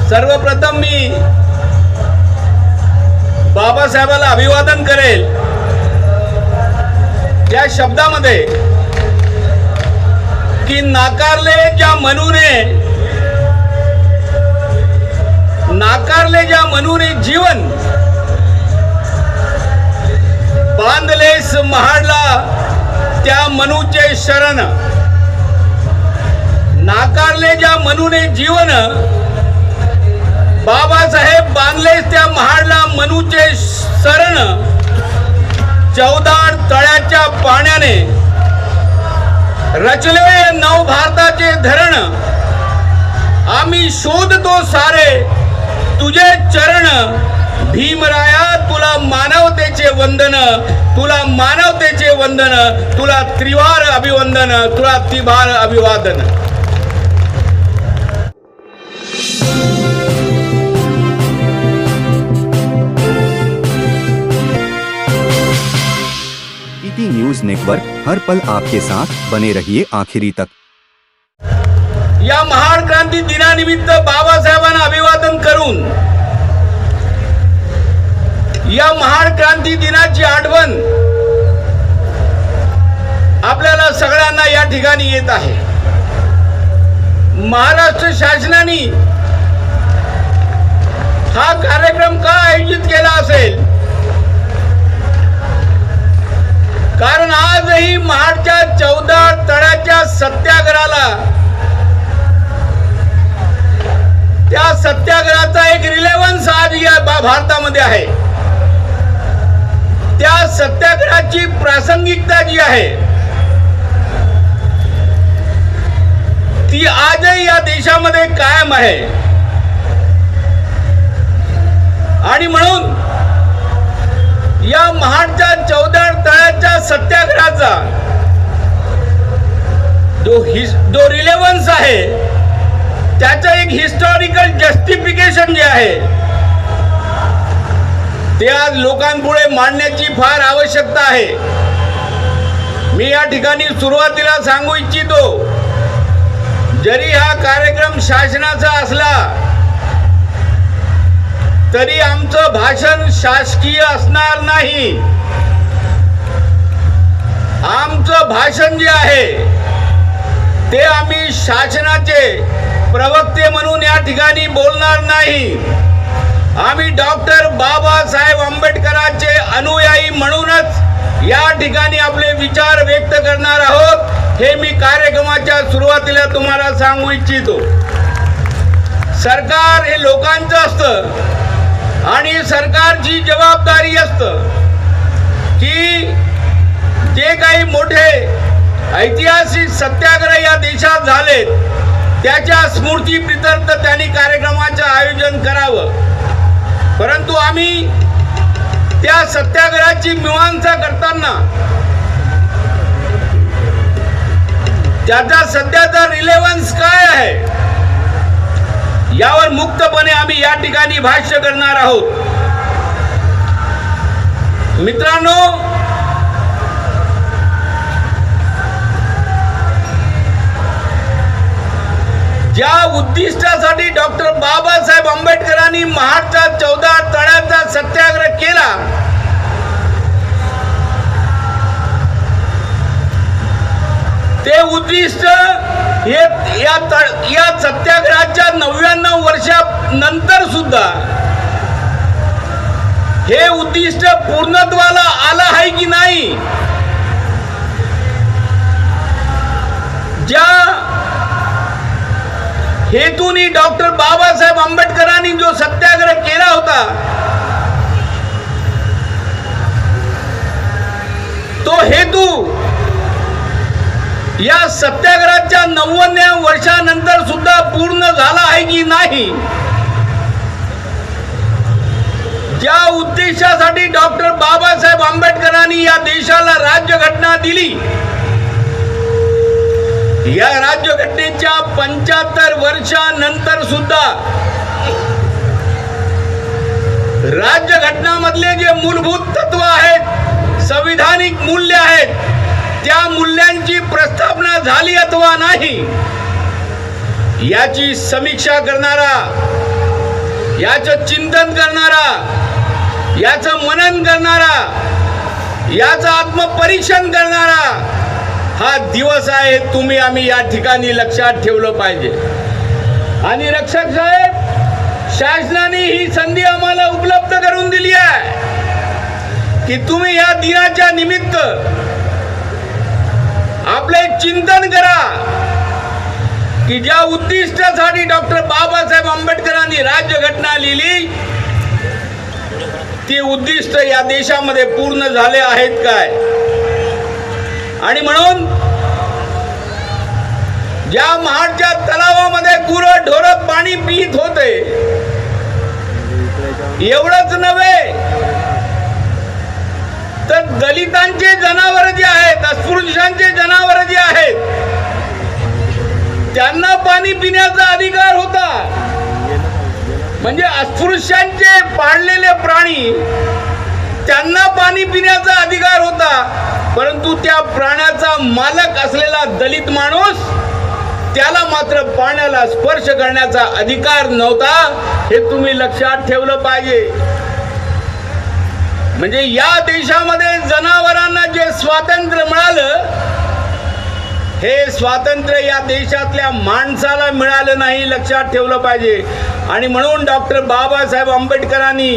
सर्वप्रथम मी बाबासाहेबाला अभिवादन करेल त्या शब्दामध्ये की नाकारले ज्या मनूने जीवन बांधलेस महाडला त्या मनूचे शरण। नाकारले ज्या मनूने जीवन बाबासाहेब बांधलेस त्या महाडला मनूचे शरण। 14 तळ्याच्या पाण्याने रचले नव भारताचे धरण। आम्ही शोधतो सारे तुझे चरण। भीमराया तुला मानवतेचे वंदन, तुला मानवतेचे वंदन, तुला त्रिवार अभिवंदन, तुला तिभार अभिवादन। ईटी न्यूज नेटवर्क, हर पल आपके साथ, बने रहिए आखिरी तक। या महान क्रांती दिनानिमित्त बाबासाहेबांना अभिवादन करून या महान क्रांती दिनाची आठवण आपल्याला सगळ्यांना या ठिकाणी येत आहे। महाराष्ट्र शासनाने हा कार्यक्रम का आयोजित केला असेल? कारण आजही महाडच्या 14 तळ्याच्या सत्याग्रहाला, त्या सत्याग्रहाचा एक रिलेव्हन्स आज या भारतामध्ये आहे। त्या सत्याग्रहाची प्रासंगिकता जी आहे ती आजही या देशामध्ये कायम आहे। आणि म्हणून या महाडच्या 14 तळ्याच्या सत्याग्रहाचा जो रिलेव्हन्स आहे त्याचं एक हिस्टॉरिकल जस्टिफिकेशन जे आहे ते आज लोकांपुढे मांडण्याची फार आवश्यकता आहे। मी या ठिकाणी सुरुवातीला सांगू इच्छितो, जरी हा कार्यक्रम शासनाचा असला तरी आमचं भाषण शासकीय असणार नाही। आमचं भाषण जे आहे ते आम्ही शासनाचे प्रवक्ते म्हणून या ठिकाणी बोलणार नाही। आम्ही डॉक्टर बाबासाहेब आंबेडकरांचे अनुयायी म्हणूनच या ठिकाणी आपले विचार व्यक्त करणार आहोत। हे मी कार्यक्रमाच्या सुरुवातीला तुम्हाला सांगू इच्छितो। सरकार हे लोकांचं असतं आणि सरकारची जबाबदारी असतं की जे काही मोठे ऐतिहासिक सत्याग्रह या देशात झालेत त्याच्या स्मृतीप्रित्यर्थ त्यांनी कार्यक्रमाचं आयोजन करावं। परंतु आम्ही त्या सत्याग्रहाची मीमांसा करताना त्याचा सध्याचा रिलेव्हन्स काय आहे यावर मुक्तपणे आम्ही या ठिकाणी भाष्य करणार आहोत। मित्रांनो, ज्या उद्दिष्टासाठी डॉक्टर बाबासाहेब आंबेडकरांनी महाडचा 14 तळ्याचा सत्याग्रह केला ते उद्दिष्ट या सत्याग्रहाच्या 99 वर्षानंतर सुद्धा हे उद्दिष्ट पूर्णत्वाला आलं आहे की नाही? ज्या हेतूनी डॉक्टर बाबासाहेब आंबेडकरांनी जो सत्याग्रह केला होता तो हेतू या सत्याग्रहाच्या 90व्या वर्षानंतर सुद्धा पूर्ण झाला आहे की नाही? ज्या उद्देशासाठी डॉक्टर बाबासाहेब आंबेडकरांनी या देशाला राज्यघटना दिली, या राज्यघटनेच्या 75 वर्षानंतर सुद्धा राज्यघटनामधले जे मूलभूत तत्व आहेत, संविधानिक मूल्य आहेत, त्या मूल्यांची प्रस्थापना झाली अथवा नाही याची समीक्षा करणारा याचं चिंतन करणारा, याचं मनन करणारा, याचं आत्मपरीक्षण करणारा हा दिवस आहे. तुम्ही आम्ही या ठिकाणी लक्षात ठेवलं पाहिजे. आणि रक्षक साहेब, शासनाने ही संधी आम्हाला उपलब्ध करून दिली आहे की तुम्ही या दिनाच्या निमित्त आपले चिंतन करा की ज्या उद्दिष्टासाठी डॉक्टर बाबासाहेब आंबेडकरांनी राज्यघटना लिहिली ती उद्दिष्ट या देशामध्ये पूर्ण झाले आहेत काय. आणि म्हणून ज्या महाडच्या तलावामध्ये गुरं ढोरं पाणी पित होते, एवढंच नव्हे तर दलितांचे जनावर जे आहेत, अस्पृश्यांचे जनावर जे आहेत, त्यांना पाणी पिण्याचा अधिकार होता. म्हणजे अस्पृश्यांचे पाळलेले प्राणी त्यांना पाणी पिण्याचा अधिकार होता, परंतु त्या प्राण्याचा मालक असलेला दलित माणूस त्याला मात्र पाण्याला स्पर्श करण्याचा अधिकार नव्हता. हे तुम्ही लक्षात ठेवलं पाहिजे. म्हणजे या देशामध्ये जनावरांना जे स्वातंत्र्य मिळालं, हे स्वातंत्र्य या देशातल्या माणसाला मिळालं नाही. लक्षात ठेवलं पाहिजे. आणि म्हणून डॉक्टर बाबासाहेब आंबेडकरांनी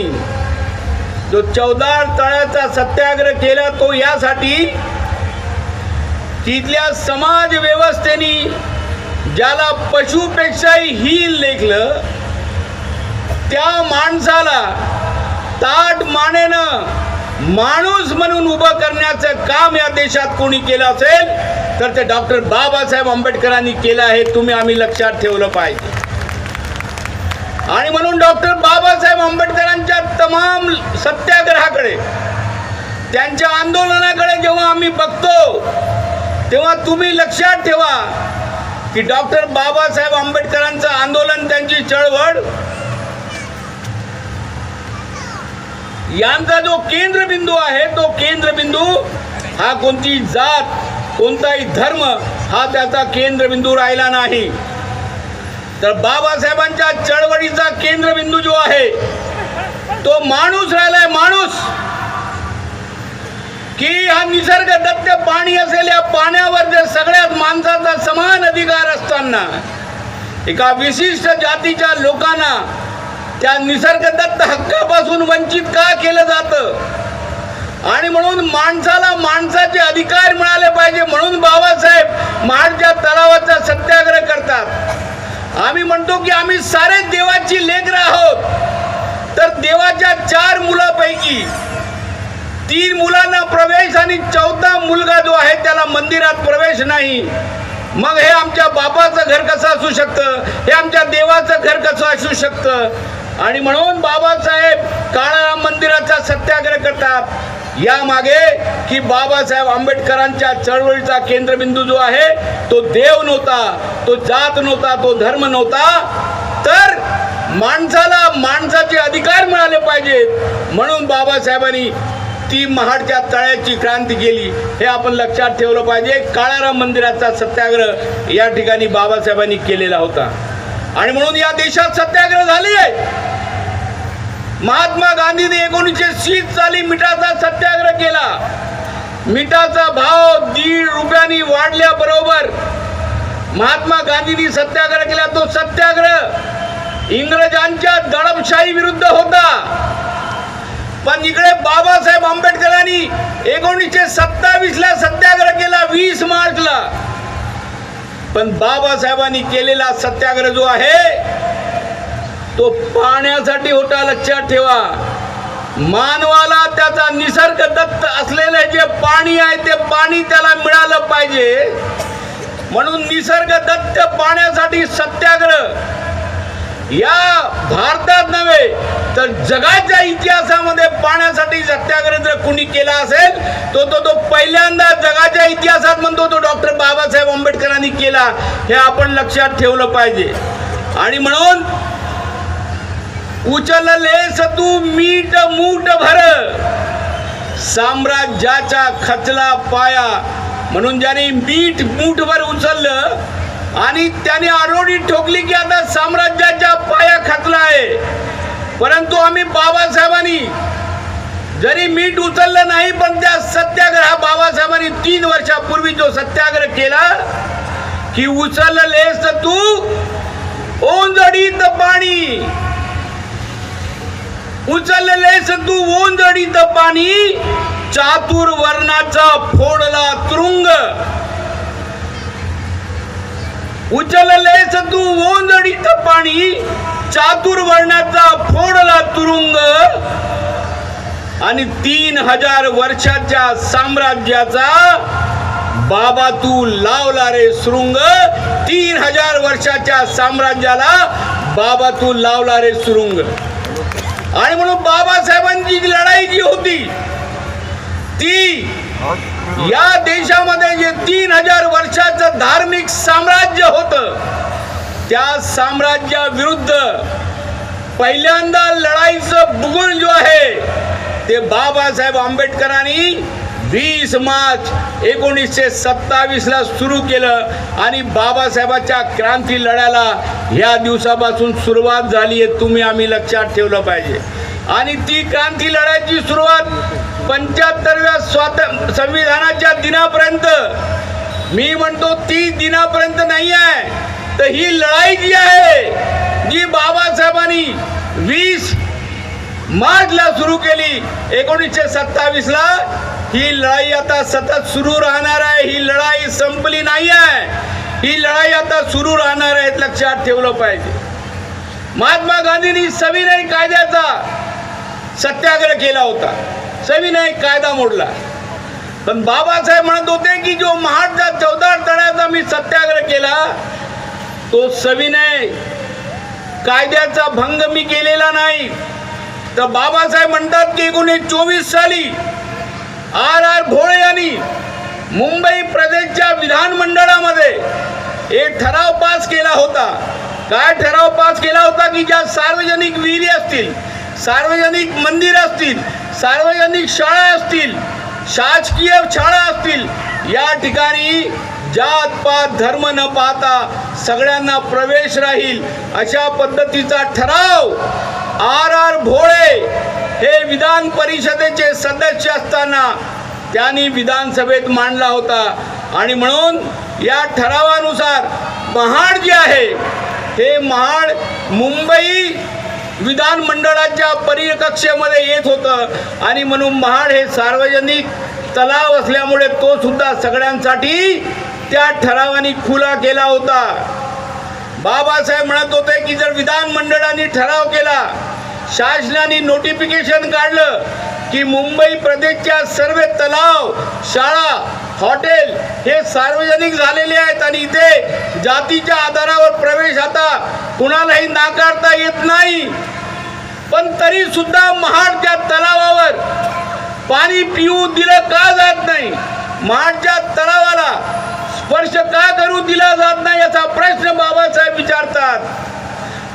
जो 14 तळ्याचा सत्याग्रह केला तो यासाठी तिथल्या समाज व्यवस्थेने ज्याला पशुपेक्षाही हीन लेखलं, त्या माणसाला ताट मानेनं माणूस म्हणून उभं करण्याचं काम या देशात कोणी केलं असेल तर ते डॉक्टर बाबासाहेब आंबेडकरांनी केलं आहे. तुम्ही आम्ही लक्षात ठेवलं पाहिजे. आणि म्हणून डॉक्टर बाबासाहेब आंबेडकरांच्या तमाम सत्याग्रहाकडे, त्यांच्या आंदोलनाकडे जेव्हा आम्ही बघतो तेव्हा तुम्ही लक्षात ठेवा की डॉक्टर बाबासाहेब आंबेडकरांचं आंदोलन, त्यांची चळवळ यांचा जो केंद्रबिंदू आहे, तो केंद्रबिंदू हा कोणती जात, कोणताही धर्म हा त्याचा केंद्रबिंदू राहिला नाही. तर बाबासाहेबांच्या चळवळीचा केंद्रबिंदू जो आहे तो माणूस राहिलाय. माणूस की हा निसर्ग दत्त पाणी असेल, या पाण्यावर जर सगळ्यात माणसाचा समान अधिकार असताना एका विशिष्ट जातीच्या लोकांना त्या निसर्गदत्त हक्कापासून वंचित का केलं जातं. आणि म्हणून माणसाला माणसाचे अधिकार मिळाले पाहिजे म्हणून बाबासाहेब महाडच्या तलावाचा सत्याग्रह करतात. आम्ही म्हणतो की आम्ही सारे देवाची लेकरं आहोत. तर देवाच्या 4 मुलापैकी 3 मुलांना प्रवेश आणि 4था मुलगा जो आहे त्याला मंदिरात प्रवेश नाही. मग हे आमच्या बापाचं घर कसं असू शकतं, हे आमच्या देवाचं घर कसं असू शकतं. आणि म्हणून बाबासाहेब काळाराम मंदिराचा सत्याग्रह करतात या मागे की बाबासाहेब आंबेडकरांच्या चळवळीचा केंद्रबिंदू जो आहे तो देव नव्हता, तो जात नव्हता, तो धर्म नव्हता, तर माणसाला माणसाचे अधिकार मिळाले पाहिजेत म्हणून बाबासाहेबांनी ती महाडच्या तळ्याची क्रांती केली. हे आपण लक्षात ठेवलं पाहिजे. काळाराम मंदिराचा सत्याग्रह या ठिकाणी बाबासाहेबांनी केलेला होता. आणि म्हणून या देशात सत्याग्रह झाले आहे. महात्मा गांधींनी 1930 साली मिठाचा सत्याग्रह केला. मिठाचा भाव 1.5 रुपयांनी वाढल्याबरोबर महात्मा गांधींनी सत्याग्रह केला. तो सत्याग्रह इंग्रजांच्या दडपशाही विरुद्ध होता. पण इकडे बाबासाहेब आंबेडकरांनी 1927 ला सत्याग्रह केला, 20 मार्चला. पण बाबासाहेबांनी केलेला सत्याग्रह जो आहे तो पाण्यासाठी होता. लक्षात ठेवा. मानवाला त्याचा निसर्ग दत्त असलेले जे पाणी आहे ते पाणी त्याला मिळालं पाहिजे म्हणून निसर्ग दत्त पाण्यासाठी सत्याग्रह या भारतात नव्हे तर जगाच्या इतिहासामध्ये पाण्यासाठी सत्याग्रह जर कुणी केला असेल तो पहिल्यांदा जगाच्या इतिहासात म्हणतो तो डॉक्टर बाबासाहेब आंबेडकरांनी केला. हे आपण लक्षात ठेवलं पाहिजे. आणि म्हणून उचलले तू मीठ मूठ भर साम्राज्याचा खचला पाया. म्हणून ज्याने मीठ मूठभर उचललं आणि त्याने आरोडी ठोकली की आता साम्राज्याचा पाया खचला आहे. परंतु आम्ही बाबासाहेबांनी जरी मीठ उचललं नाही, पण त्या सत्याग्रह बाबासाहेबांनी 3 वर्षापूर्वी जो सत्याग्रह केला की उचललेस तू ओंजळीत पाणी, उचललेस तू ओंजळीत पाणी, चातुर्वर्णाचा फोडला तुरुंग, उचललेस तू ओंजळीत पाणी, चातुर्वर्णाचा फोडला तुरुंग, आणि 3000 वर्षाच्या साम्राज्याचा बाबा तू लावला रे सुरुंग. 3000 वर्षाच्या साम्राज्याला बाबा तू लावला रे सुरुंग. आणि म्हणून बाबासाहेबांची जी लढाई जी होती ती या देशामध्ये जे 3000 वर्षाचं धार्मिक साम्राज्य होतं, त्या साम्राज्याविरुद्ध पहिल्यांदा लढाईचं बुगुल जो आहे ते बाबासाहेब आंबेडकरांनी 20 मार्च 1927 ला सुरू केलं. आणि बाबासाहेबाच्या क्रांती लढ्याला ह्या दिवसापासून सुरुवात झाली आहे, तुम्ही आम्ही लक्षात ठेवलं पाहिजे. आणि ती क्रांती लढ्याची सुरुवात 75व्या संविधानाच्या दिनापर्यंत, मी म्हणतो 30 दिनापर्यंत नाही आहे, तर ही लढाई जी आहे जी बाबासाहेबांनी 20 मार्चला सुरू केली 1927 ला, ही लढाई आता सतत सुरू राहणार आहे. ही लढाई संपली नाही आहे, ही लढाई आता सुरू राहणार आहे, लक्षात ठेवलं पाहिजे. महात्मा गांधींनी सविनय कायद्याचा सत्याग्रह केला होता, सविनय कायदा मोडला. पण बाबासाहेब म्हणत होते की जो महाडचा 14 तळ्याचा मी सत्याग्रह केला तो सविनय कायद्याचा भंग मी केलेला नाही. तर बाबासाहेब म्हणतात की 1924 साली R.R. भोळे यांनी मुंबई प्रदेशच्या विधानमंडळामध्ये एक ठराव पास केला होता. काय ठराव पास केला होता की ज्या सार्वजनिक विहिरी असतील, सार्वजनिक मंदिर असतील, सार्वजनिक शाळा असतील, शासकीय शाळा असतील, या ठिकाणी जात पात धर्म न पाहता सगळ्यांना प्रवेश राहील, अशा पद्धतीचा ठराव R.R. भोळे हे विधान परिषदेचे सदस्य असताना त्यांनी विधानसभेत मांडला होता. आणि म्हणून या ठरावानुसार महाड जे आहे हे महाड मुंबई विधानमंडळाच्या परिकक्षेमध्ये येत होतं. आणि म्हणून महाड हे सार्वजनिक तलाव असल्यामुळे तो सुद्धा सगळ्यांसाठी त्या ठरावाने खुला केला होता. बाबासाहेब म्हणत होते की जर विधानमंडळाने ठराव केला, शासनाने नोटिफिकेशन काढलं की मुंबई प्रदेशच्या सर्व तलाव, शाळा, हॉटेल हे सार्वजनिक झालेले आहेत आणि इथे जातीच्या आधारावर प्रवेश आता कुणालाही नाकारता येत नाही, पण तरी सुद्धा महाडच्या तलावावर पाणी पिऊ दिलं का जात नाही, महाडच्या तलावाला स्पर्श का करू दिला जात नाही, याचा प्रश्न बाबासाहेब विचारतात.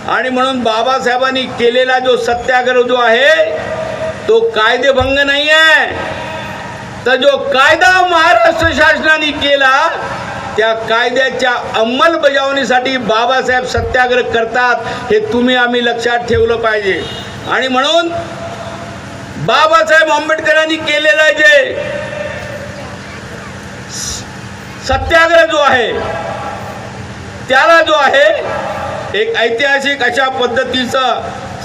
आणि म्हणून बाबासाहेबांनी केलेला जो सत्याग्रह जो आहे तो कायदेभंग नाही आहे, तर जो कायदा महाराष्ट्र शासनाने केला त्या कायद्याच्या अंमलबजावणीसाठी बाबासाहेब सत्याग्रह करतात, हे तुम्ही आम्ही लक्षात ठेवलं पाहिजे. आणि म्हणून बाबासाहेब आंबेडकरांनी केलेला जे सत्याग्रह जो आहे त्याला जो आहे एक ऐतिहासिक अशा पद्धतीचा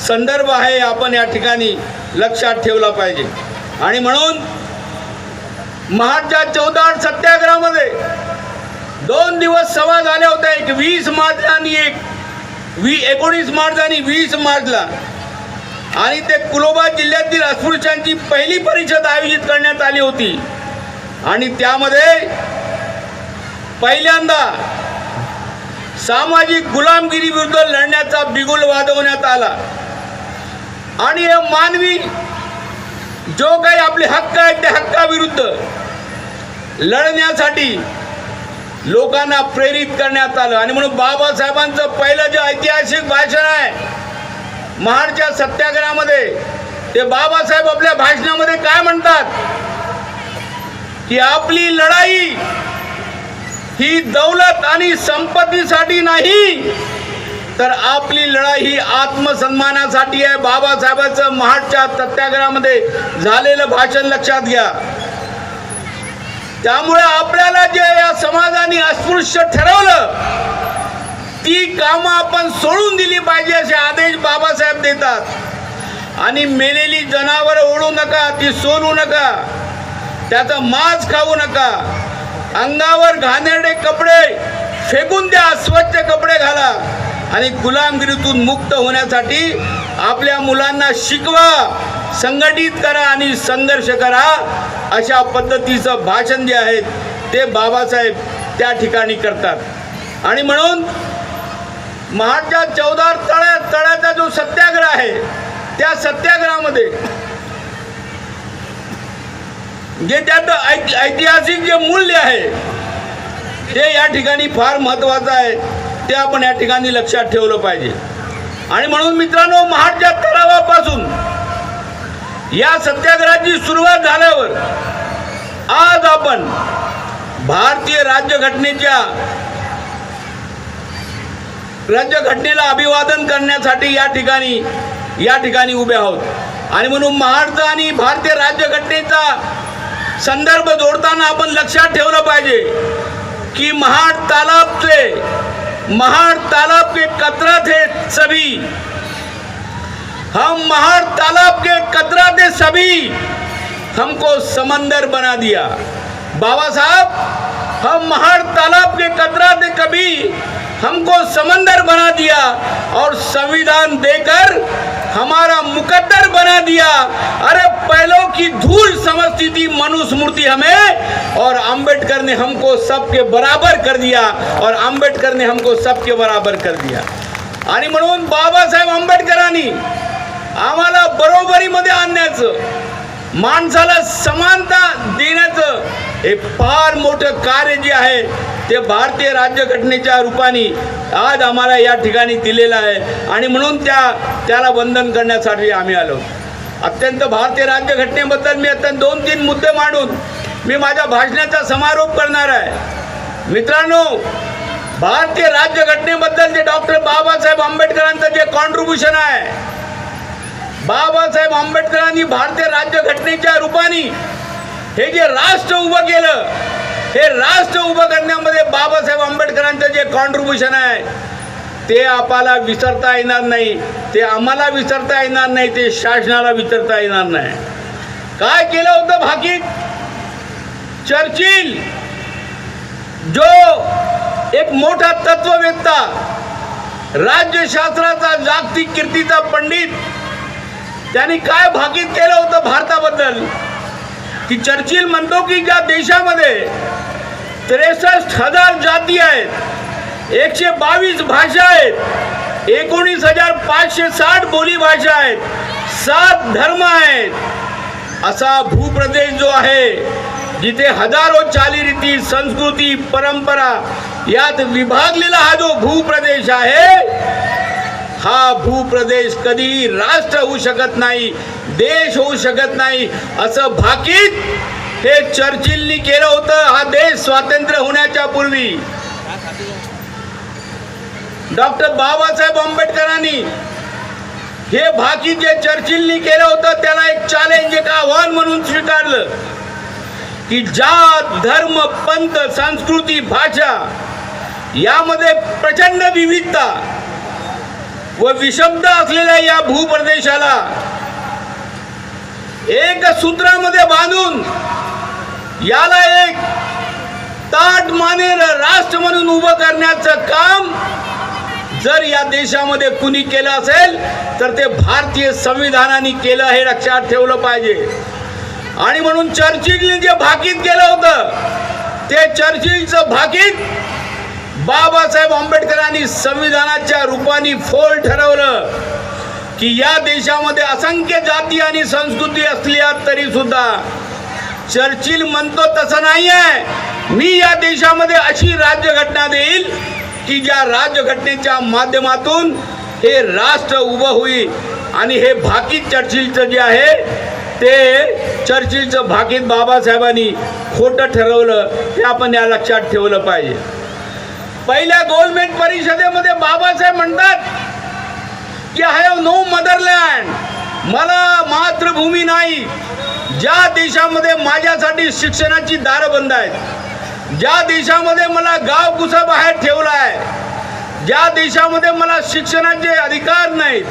संदर्भ आहे, आपण या ठिकाणी लक्षात ठेवला पाहिजे. आणि म्हणून महाडच्या 14 सत्याग्रहामध्ये 2 दिवस सभा झाल्या होत्या, एक 20 मार्चला आणि एक 19 मार्च आणि 20 मार्चला. आणि ते कुलोबा जिल्ह्यातील अस्पृश्यांची पहिली परिषद आयोजित करण्यात आली होती. आणि त्यामध्ये पहिल्यांदा सामाजिक गुलामगिरी विरुद्ध लढण्याचा बिगुल वाजवण्यात आला. आणि हे मानवी जो काही आपले हक्क आहेत त्या हक्काविरुद्ध लढण्यासाठी लोकांना प्रेरित करण्यात आलं. आणि म्हणून बाबासाहेबांचं पहिलं जे ऐतिहासिक भाषण आहे महाडच्या सत्याग्रहामध्ये, ते बाबासाहेब आपल्या भाषणामध्ये काय म्हणतात की आपली लढाई ही दौलत आणि संपत्तीसाठी नाही, तर आपली लढाई ही आत्मसन्मानासाठी आहे. बाबासाहेबांचं महाडच्या सत्याग्रहामध्ये झालेलं भाषण लक्षात घ्या. त्यामुळे आपल्याला जे या समाजाने अस्पृश्य ठरवलं ती कामं आपण सोडून दिली पाहिजे असे आदेश बाबासाहेब देतात. आणि मेलेली जनावरं ओढू नका, ती सोलू नका, त्याचा मांस खाऊ नका, अंगावर घाणेरडे कपडे फेकून द्या, स्वच्छ कपडे घाला आणि गुलामगिरीतून मुक्त होण्यासाठी आपल्या मुलांना शिकवा, संघटित करा आणि संघर्ष करा. अशा पद्धतीचं भाषण जे आहे ते बाबासाहेब त्या ठिकाणी करतात. आणि म्हणून महाडच्या 14 तळ्याचा जो सत्याग्रह आहे त्या सत्याग्रहामध्ये जे त्यात ऐतिहासिक जे मूल्य आहे ते या ठिकाणी फार महत्त्वाचं आहे. ते आपण या ठिकाणी लक्षात ठेवलं पाहिजे. आणि म्हणून मित्रांनो, महाडच्या तलावापासून या सत्याग्रहाची सुरुवात झाल्यावर आज आपण भारतीय राज्यघटनेला अभिवादन करण्यासाठी या ठिकाणी उभे आहोत. आणि म्हणून महाडचा आणि भारतीय राज्यघटनेचा संदर्भ जोडताना आपण लक्षात ठेवलं पाहिजे की महाड तालाब के कतरा थे सभी, हम महाड तालाब के कतरा थे सभी, हमको समंदर बना दिया. बाबा साहब, हम महाड तालाब के कतरा थे कभी, हमको समंदर बना दिया और संविधान देकर हमारा मुकद्दर बना दिया. अरे पहलों की धूल समझती थी मनुस्मृति हमें, और अंबेडकर ने हमको सबके बराबर कर दिया, और अंबेडकर ने हमको सबके बराबर कर दिया. आणि म्हणून बाबासाहेब आंबेडकरांनी आम्हाला बरोबरीमध्ये आणण्याचं, माणसाला समानता देण्याचं हे फार मोठं कार्य जे आहे ते भारतीय राज्यघटनेच्या रूपाने आज आम्हाला या ठिकाणी दिलेलं आहे. आणि म्हणून त्याला वंदन करण्यासाठी आम्ही आलो. अत्यंत भारतीय राज्यघटनेबद्दल मी 2-3 मुद्दे मांडून मी माझ्या भाषणाचा समारोप करणार आहे. मित्रांनो, भारतीय राज्यघटनेबद्दल जे डॉक्टर बाबासाहेब आंबेडकरांचं जे कॉन्ट्रीब्युशन आहे, बाबासाहेब आंबेडकरांनी भारतीय राज्यघटनेच्या रूपाने हे जे राष्ट्र उभं केलं, हे राष्ट्र उभं करण्यामध्ये बाबासाहेब आंबेडकरांचं जे कॉन्ट्रीब्युशन आहे ते आपल्याला विसरता येणार नाही, ते आम्हाला विसरता येणार नाही, ते शासनाला विसरता येणार नाही. काय केलं होतं भाकीत? चर्चिल जो एक मोठा तत्ववेत्ता, राज्यशास्त्राचा जागतिक कीर्तीचा पंडित, त्यांनी काय भाकीत केलं होतं भारताबद्दल की चर्चिल म्हणतो की ज्या देशामध्ये 63,000 जाती आहेत, 122 भाषा आहेत, 19,560 बोली भाषा आहेत, 7 धर्म आहेत, असा भूप्रदेश जो आहे जिथे हजारो चालीरीती, संस्कृती, परंपरा यात विभागलेला हा जो भूप्रदेश आहे, हा भूप्रदेश कधीही राष्ट्र होऊ शकत नाही, देश होऊ शकत नाही, असं भाकीत हे चर्चिलनी केलं होतं. हा देश स्वातंत्र्य होण्याच्या पूर्वी डॉक्टर बाबासाहेब आंबेडकरांनी हे भाकीत जे चर्चिलनी केलं होतं त्याला एक चॅलेंज, एक आव्हान म्हणून स्वीकारलं की जात, धर्म, पंथ, संस्कृती, भाषा यामध्ये प्रचंड विविधता व विषमता असलेल्या या भूप्रदेशाला एक सूत्रामध्ये बांधून याला एक ताठ मानेर राष्ट्र म्हणून उभं करण्याचं काम जर या देशामध्ये कुणी केलं असेल तर ते भारतीय संविधानाने केलं, हे लक्षात ठेवलं पाहिजे. आणि म्हणून चर्चिलने जे भाकीत केलं होतं ते चर्चिलचं भाकीत बाबासाहेब आंबेडकरांनी संविधानाच्या रूपाने फोल ठरवलं की या देशामध्ये असंख्य जाती आणि संस्कृती असल्या तरी सुद्धा चर्चिल म्हणतो तसं नाही आहे, मी या देशामध्ये अशी राज्यघटना देईल की ज्या राज्यघटनेच्या माध्यमातून हे राष्ट्र उभं होईल. आणि हे भाकीत चर्चिलचं जे आहे ते चर्चिलचं भाकीत बाबासाहेबांनी खोटं ठरवलं, हे आपण या लक्षात ठेवलं पाहिजे. पहिल्या गोलमेज परिषदेमध्ये बाबासाहेब म्हणतात की आय हॅव नो मदरलँड, मला मातृभूमी नाही. ज्या देशामध्ये माझ्यासाठी शिक्षणाची दारं बंद आहेत, ज्या देशामध्ये मला गाव कुसा बाहेर ठेवला आहे, ज्या देशामध्ये मला शिक्षणाचे अधिकार नाहीत,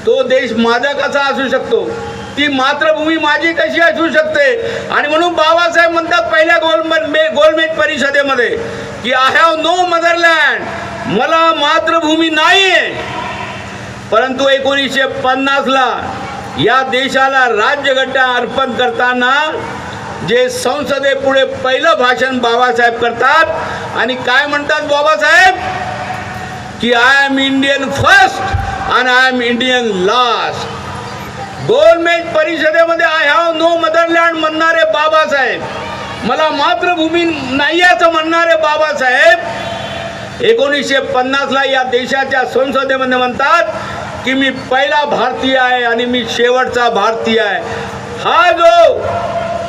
तो देश माझा कसा असू शकतो? ती मातृभूमी माझी कशी असू शकते? आणि म्हणून बाबासाहेब म्हणतात पहिल्या गोलमेज परिषदेमध्ये की आय हॅव नो मदरलँड, मला मातृभूमी नाही आहे. परंतु 1950ला या देशाला राज्यघटना अर्पण करताना जे संसदेपुढे पहिलं भाषण बाबासाहेब करतात आणि काय म्हणतात बाबासाहेब की आय एम इंडियन फर्स्ट आणि आय एम इंडियन लास्ट. गोलमेज परिषदेमध्ये आय हॅव नो मदरलँड म्हणणारे बाबासाहेब, मला मातृभूमी नाही असं म्हणणारे बाबासाहेब 1950ला या देशाच्या संसदेमध्ये म्हणतात की मी पहिला भारतीय आहे आणि मी शेवटचा भारतीय आहे. हा जो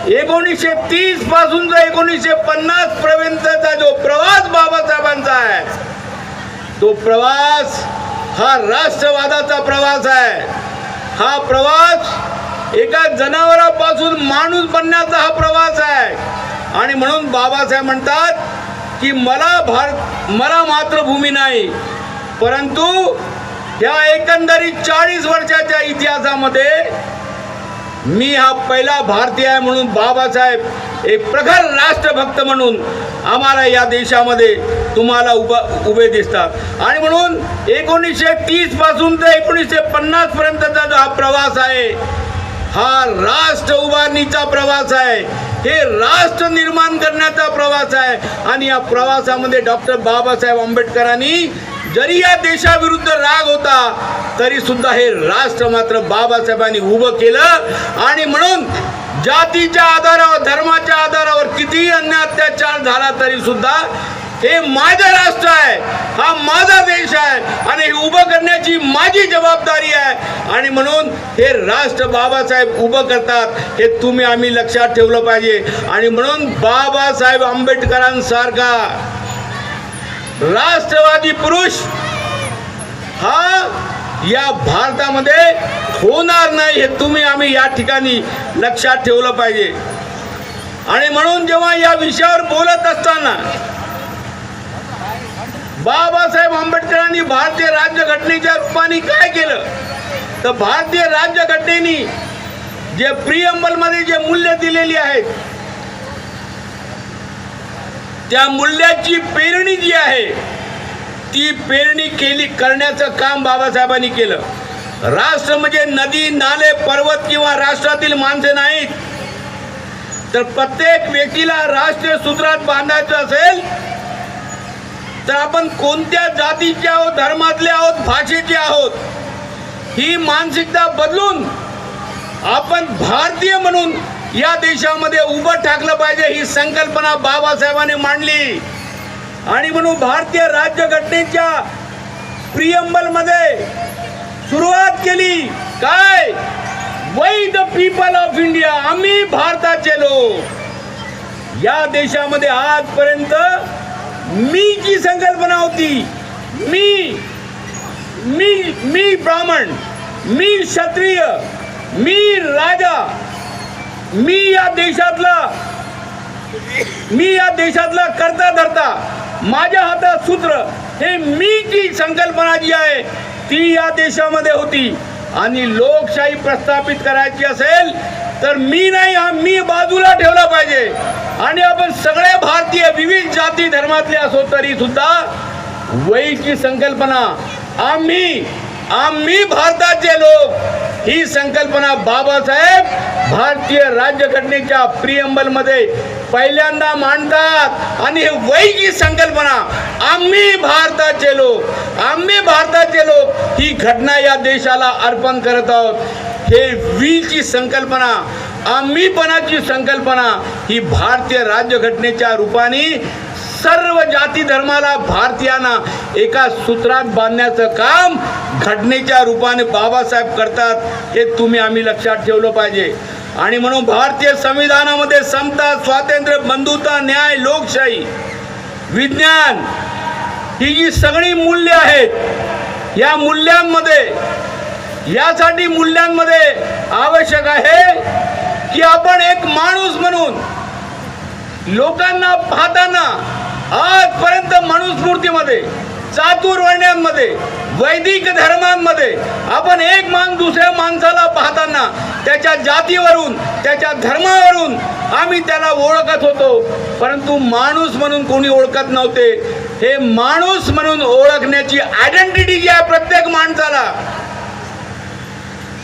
1930 पासूनचा 1950 पर्यंतचा जो प्रवास बाबासाहेबांचा आहे, तो प्रवास हा राष्ट्रवादाचा प्रवास आहे. हा प्रवास एका जनावरापासून माणूस बनण्याचा हा प्रवास आहे. आणि म्हणून बाबासाहेब म्हणतात की मला मातृभूमी नाही, परंतु या एकंदरीत 40 वर्षाच्या इतिहासामध्ये मी हा पहिला भारतीय आहे. म्हणून बाबासाहेब एक प्रखर राष्ट्रभक्त म्हणून आम्हाला या देशामध्ये तुम्हाला उभे दिसतात. आणि म्हणून 1930 पासून ते 1950 पर्यंतचा जो हा प्रवास आहे, हा राष्ट्र उभारणीचा प्रवास आहे, हे राष्ट्र निर्माण करण्याचा प्रवास आहे. आणि या प्रवासामध्ये डॉक्टर बाबासाहेब आंबेडकरांनी जरी या देशाविरुद्ध राग होता तरी सुद्धा हे राष्ट्र मात्र बाबासाहेबांनी उभं केलं. आणि म्हणून जातीच्या आधारावर, धर्माच्या आधारावर कितीही अन्याय अत्याचार झाला तरी सुद्धा हे माझं राष्ट्र आहे, हा माझा देश आहे आणि हे उभं करण्याची माझी जबाबदारी आहे. आणि म्हणून हे राष्ट्र बाबासाहेब उभं करतात, हे तुम्ही आम्ही लक्षात ठेवलं पाहिजे. आणि म्हणून बाबासाहेब आंबेडकरांसारखा राष्ट्रवादी पुरुष हा या भारतामध्ये होणार नाही, हे तुम्ही आम्ही या ठिकाणी लक्षात ठेवलं पाहिजे. आणि म्हणून जेव्हा या विषयावर बोलत असताना बाबासाहेब आंबेडकरांनी भारतीय राज्यघटनेच्या रूपाने काय केलं, तर भारतीय राज्यघटनेने जे प्रिअम्बलमध्ये जे मूल्य दिलेली आहेत, त्या मूल्याची पेरणी जी आहे ती पेरणी करण्याचं काम बाबासाहेबांनी केलं. राष्ट्र म्हणजे नदी, नाले, पर्वत किंवा राष्ट्रातील माणसे नाहीत, तर प्रत्येक व्यक्तीला राष्ट्रीय सूत्रात बांधायचं असेल तर आपण कोणत्या जातीचे आहोत, धर्मातले आहोत, भाषेचे आहोत, ही मानसिकता बदलून आपण भारतीय म्हणून या देशामध्ये उभं टाकलं पाहिजे, ही संकल्पना बाबासाहेबांनी मांडली. आणि म्हणून भारतीय राज्यघटनेच्या प्रिअम्बलमध्ये सुरुवात केली काय, we the people of India, आम्ही भारताचे लोक. या देशामध्ये आजपर्यंत मीची संकल्पना होती. मी ब्राह्मण, मी क्षत्रिय, मी राजा, मी या देशातला करता धरता, माझ्या हातात सूत्र, हे मीची संकल्पना जी आहे ती या देशामध्ये होती. आणि लोकशाही प्रस्थापित करायची असेल तर मी नाही, हा मी बाजूला ठेवला पाहिजे. आणि आपण सगळे भारतीय विविध जाती धर्मातले असो तरी सुद्धा वैची संकल्पना, आम्ही भारताचे लोक, ही संकल्पना बाबासाहेब भारतीय राज्यघटनेच्या प्रिअम्बलमध्ये पहिल्यांदा मांडतात. आणि हे वैची संकल्पना, आम्ही भारताचे लोक, ही घटना या देशाला अर्पण करत आहोत. हे वीची संकल्पना, आम्हीपणाची संकल्पना, ही भारतीय राज्यघटनेच्या रूपाने सर्व जाती धर्माला, भारतीयांना एका सूत्रात बांधण्याचं काम घटनेच्या रूपाने बाबासाहेब करतात, हे तुम्ही आम्ही लक्षात ठेवलं पाहिजे. आणि म्हणून भारतीय संविधानामध्ये समता, स्वातंत्र्य, बंधुता, न्याय, लोकशाही, विज्ञान, ही जी सगळी मूल्य आहेत या मूल्यांमध्ये, यासाठी मूल्यांमध्ये आवश्यक आहे की आपण एक माणूस म्हणून लोकांना पाहताना आजपर्यंत मनुस्मृतीमध्ये, चातुर्वर्ण्यांमध्ये, वैदिक धर्मांमध्ये आपण एक माणूस दुसऱ्या माणसाला पाहताना त्याच्या जातीवरून, त्याच्या धर्मावरून आम्ही त्याला ओळखत होतो, परंतु माणूस म्हणून कोणी ओळखत नव्हते. हे माणूस म्हणून ओळखण्याची आयडेंटिटी जी आहे प्रत्येक माणसाला,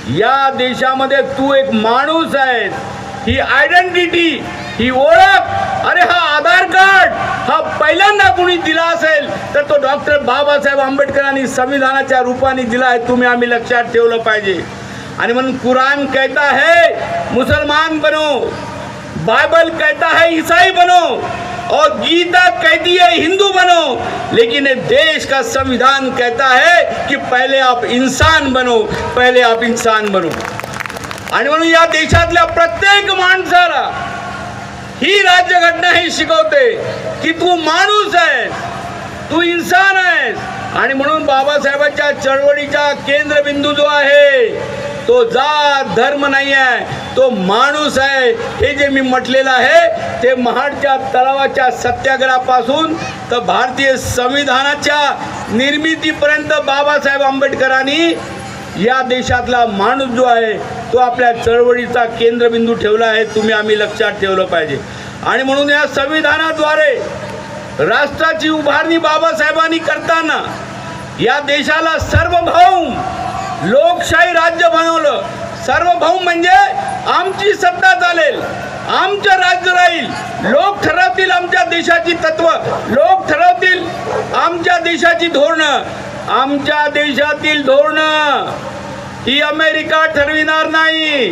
या देशामध्ये तू एक माणूस आहेस, ही आयडेंटिटी, ही ओळख, अरे हा आधार कार्ड हा पहिल्यांदा कुणी दिला असेल तर तो डॉक्टर बाबासाहेब आंबेडकरांनी संविधानाच्या रूपाने दिला आहे. तुम्ही आम्ही लक्षात ठेवलं पाहिजे. आणि म्हणून कुरान कहता है मुसलमान बनो, बाइबल कहता है ईसाई बनो, और गीता कहती है हिंदू बनो, लेकिन ये देश का संविधान कहता है कि पहले आप इंसान बनो, पहले आप इंसान बनो. आणि म्हणून या देशातल्या प्रत्येक माणसाला ही राज्यघटना ही शिकवते की तू माणूस आहेस, तू इंसान आहेस. आणि म्हणून बाबासाहेबांच्या चळवळीचा केंद्रबिंदू जो आहे तो जात धर्म नाही आहे, तो माणूस आहे. हे जे मी म्हटलेलं आहे ते महाडच्या तलावाच्या सत्याग्रहापासून तर भारतीय संविधानाच्या निर्मितीपर्यंत बाबासाहेब आंबेडकरांनी या देशातला माणूस जो आहे तो आपल्या चळवळीचा केंद्रबिंदू ठेवला आहे. तुम्ही आम्ही लक्षात ठेवलं पाहिजे. आणि म्हणून या संविधानाद्वारे राष्ट्राची उभारणी बाबासाहेबांनी करताना या देशाला सार्वभौम लोकशाही राज्य बनवलं. सार्वभौम म्हणजे आमची सत्ता चालेल, आमचं राज्य राहील, लोक ठरवतील आमच्या देशाची तत्व, लोक ठरवतील आमच्या देशाची धोरणं. आमच्या देशातील धोरणं ही अमेरिका ठरविणार नाही,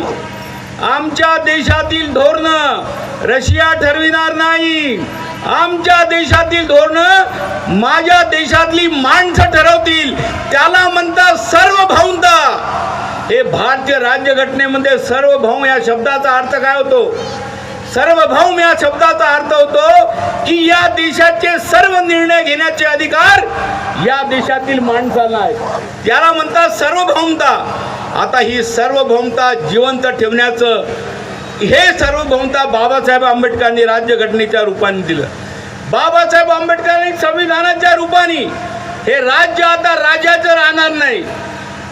आमच्या देशातील धोरणं रशिया ठरविणार नाही, आमच्या देशातील धोरणं माझ्या देशातली माणसं ठरवतील. त्याला म्हणतात सार्वभौमता. हे भारतीय राज्यघटनेमध्ये सार्वभौम या शब्दाचा अर्थ काय होतो? सार्वभौम या शब्दाचा अर्थ होतो की या देशाचे सर्व निर्णय घेण्याचे अधिकार या देशातील माणसाला आहेत. त्याला म्हणतात सार्वभौमता. आता ही सार्वभौमता जिवंत ठेवण्याचं हे सार्वभौमता बाबासाहेब आंबेडकरांनी राज्यघटनेच्या रूपाने दिलं. बाबासाहेब आंबेडकरांनी संविधानाच्या रूपाने हे राज्य आता राजाचं राहणार नाही,